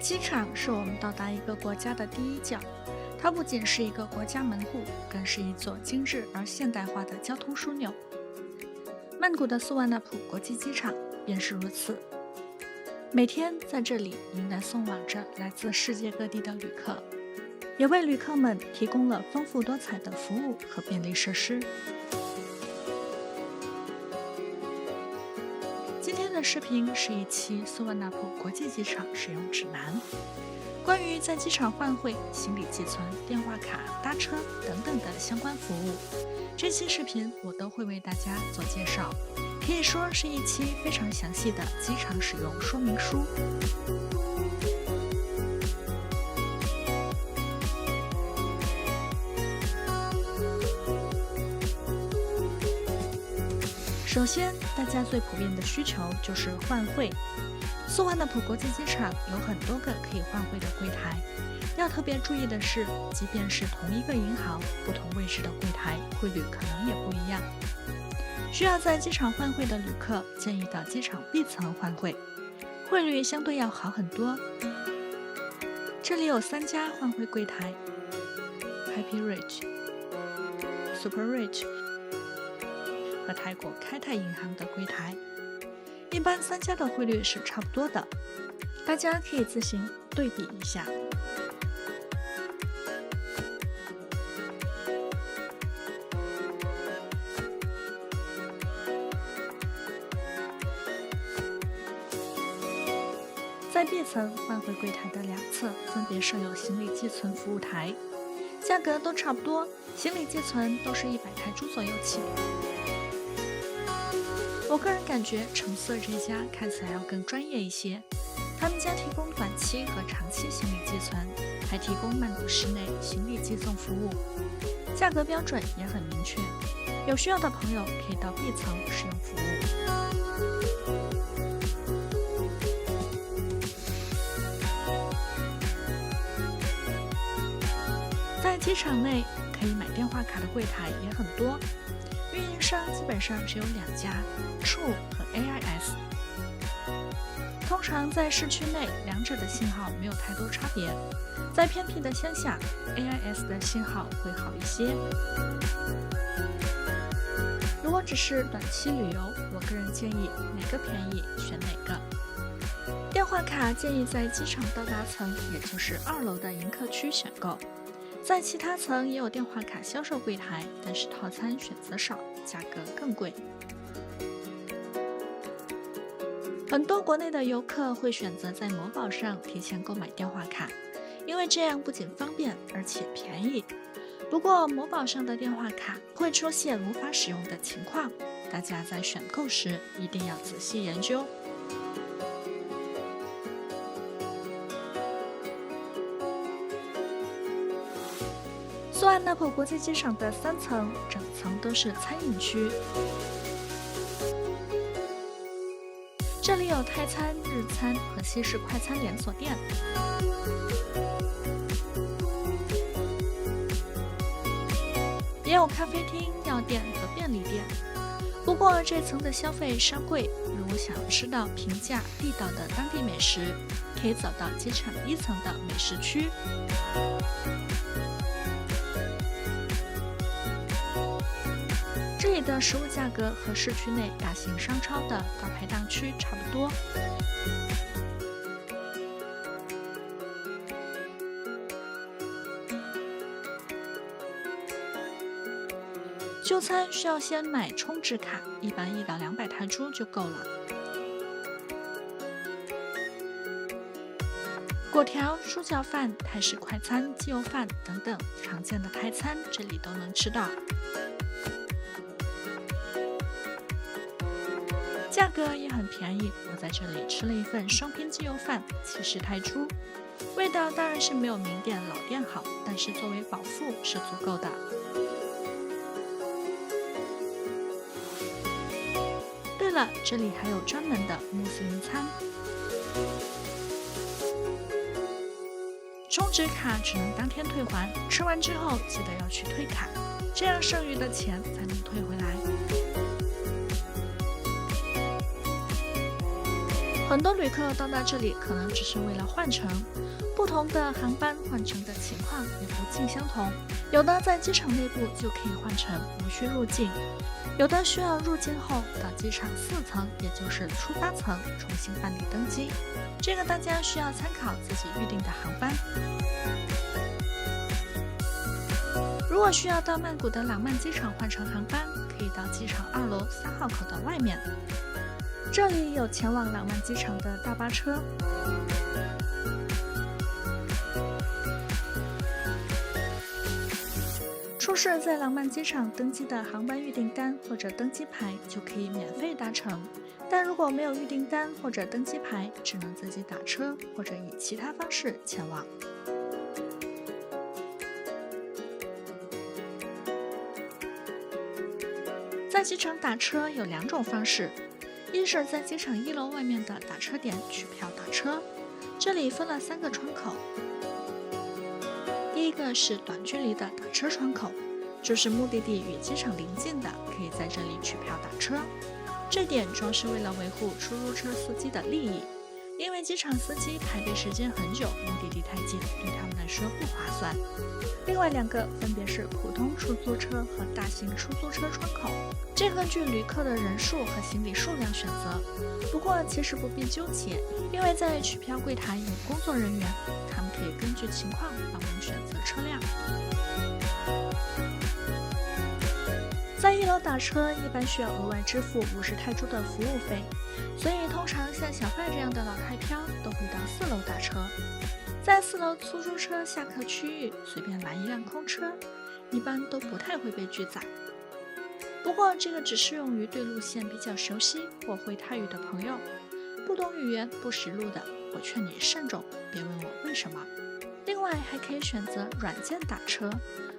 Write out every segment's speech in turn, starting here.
机场是我们到达一个国家的第一脚，它不仅是一个国家门户，更是一座精致而现代化的交通枢纽。曼谷的素万那普国际机场便是如此，每天在这里迎来送往着来自世界各地的旅客，也为旅客们提供了丰富多彩的服务和便利设施。今天的视频是一期素万那普国际机场使用指南，关于在机场换汇、行李寄存、电话卡、搭车等等的相关服务，这期视频我都会为大家做介绍，可以说是一期非常详细的机场使用说明书。首先，大家最普遍的需求就是换汇。素万那普国际机场有很多个可以换汇的柜台，要特别注意的是，即便是同一个银行，不同位置的柜台汇率可能也不一样。需要在机场换汇的旅客建议到机场 B 层换汇，汇率相对要好很多。这里有3家换汇柜台 ：Happy Rich、Super Rich 和泰国开泰银行的柜台。一般3家的汇率是差不多的，大家可以自行对比一下。在 B 层换汇柜台的2侧分别设有行李寄存服务台，价格都差不多，行李寄存都是100泰铢左右起。我个人感觉橙色这家看起来要更专业一些，他们家提供短期和长期行李寄存，还提供曼谷市内行李寄送服务，价格标准也很明确，有需要的朋友可以到 B 层使用服务。在机场内可以买电话卡的柜台也很多，运营商基本上只有2家 ，True 和 AIS。通常在市区内，两者的信号没有太多差别。在偏僻的乡下 ，AIS 的信号会好一些。如果只是短期旅游，我个人建议哪个便宜选哪个。电话卡建议在机场到达层，也就是2楼的迎客区选购。在其他层也有电话卡销售柜台，但是套餐选择少，价格更贵。很多国内的游客会选择在某宝上提前购买电话卡，因为这样不仅方便，而且便宜。不过某宝上的电话卡会出现无法使用的情况，大家在选购时一定要仔细研究。素万那普国际机场的3层，整层都是餐饮区。这里有泰餐、日餐和西式快餐连锁店。也有咖啡厅、药店和便利店。不过这层的消费稍贵，如果想吃到平价地道的当地美食，可以走到机场1层的美食区。这里的食物价格和市区内大型商超的大排档区差不多。就餐需要先买充值卡，一般1到200泰铢就够了。粿条、猪脚饭、泰式快餐、鸡油饭等等常见的泰餐，这里都能吃到。价格也很便宜，我在这里吃了一份双拼鸡油饭，70泰铢。味道当然是没有名店老店好，但是作为饱腹是足够的。对了，这里还有专门的穆斯林餐。充值卡只能当天退还，吃完之后记得要去退卡，这样剩余的钱才能退回来。很多旅客到达这里可能只是为了换乘，不同的航班换乘的情况也不尽相同，有的在机场内部就可以换乘，无需入境，有的需要入境后到机场4层，也就是出发层重新办理登机，这个大家需要参考自己预定的航班。如果需要到曼谷的廊曼机场换乘航班，可以到机场2楼3号口的外面，这里有前往廊曼机场的大巴车。出示在廊曼机场登机的航班预订单或者登机牌就可以免费搭乘，但如果没有预订单或者登机牌，只能自己打车或者以其他方式前往。在机场打车有2种方式，一是在机场1楼外面的打车点取票打车，这里分了3个窗口。第一个是短距离的打车窗口，就是目的地与机场邻近的，可以在这里取票打车。这点主要是为了维护出租车司机的利益，因为机场司机排队时间很久，目的地太近，对他们来说不划算。另外2个分别是普通出租车和大型出租车窗口，这根据旅客的人数和行李数量选择。不过其实不必纠结，因为在取票柜台有工作人员，他们可以根据情况帮忙选择车辆。在1楼打车一般需要额外支付50泰铢的服务费，所以通常像小范这样的老太漂都会到4楼打车。在4楼出租车下客区域随便拦一辆空车，一般都不太会被拒载。不过这个只适用于对路线比较熟悉或会泰语的朋友，不懂语言不识路的，我劝你慎重，别问我为什么。另外还可以选择软件打车，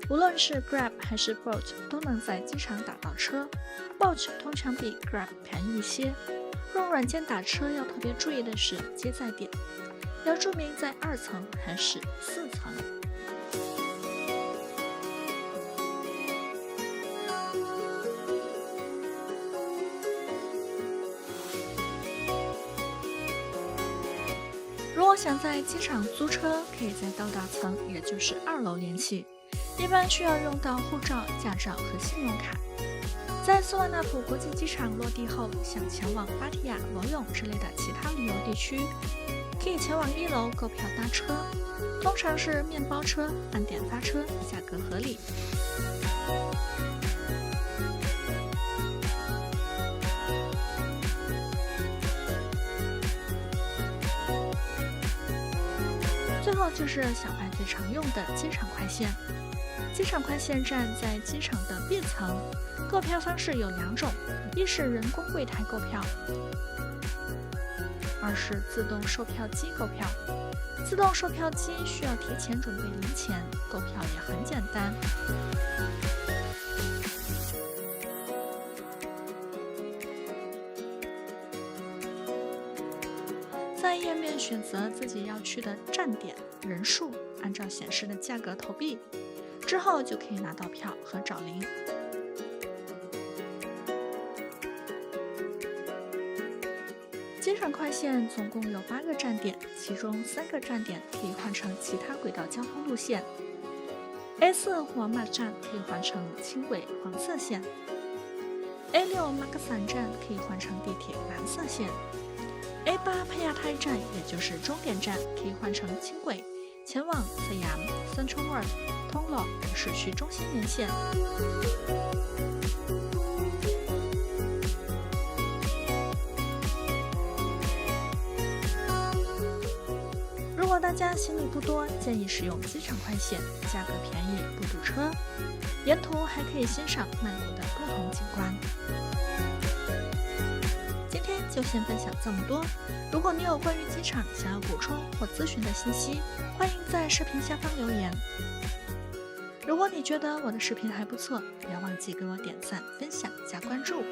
无论是 Grab 还是 Bolt 都能在机场打到车， Bolt 通常比 Grab 便宜一些。用软件打车要特别注意的是接载点，要注明在2层还是4层。如果想在机场租车，可以在到达层，也就是2楼联系，一般需要用到护照、驾照和信用卡。在苏万纳普国际机场落地后，想前往芭提雅、罗永之类的其他旅游地区，可以前往1楼购票搭车，通常是面包车，按点发车，价格合理。最后就是小白最常用的机场快线。机场快线站在机场的 B 层，购票方式有2种，一是人工柜台购票，二是自动售票机购票。自动售票机需要提前准备零钱，购票也很简单。在页面选择自己要去的站点、人数，按照显示的价格投币，之后就可以拿到票和找零。机场快线总共有8个站点，其中3个站点可以换乘其他轨道交通路线。A4 黄马站可以换乘轻轨黄色线， A6 马格散站可以换乘地铁蓝色线， A8 佩亚泰站也就是终点站可以换乘轻轨前往塞阳、Central World、通乐等市区中心沿线。如果大家行李不多，建议使用机场快线，价格便宜，不堵车，沿途还可以欣赏曼谷的不同景观。今天就先分享这么多，如果你有关于机场想要补充或咨询的信息，欢迎在视频下方留言。如果你觉得我的视频还不错，不要忘记给我点赞、分享、加关注。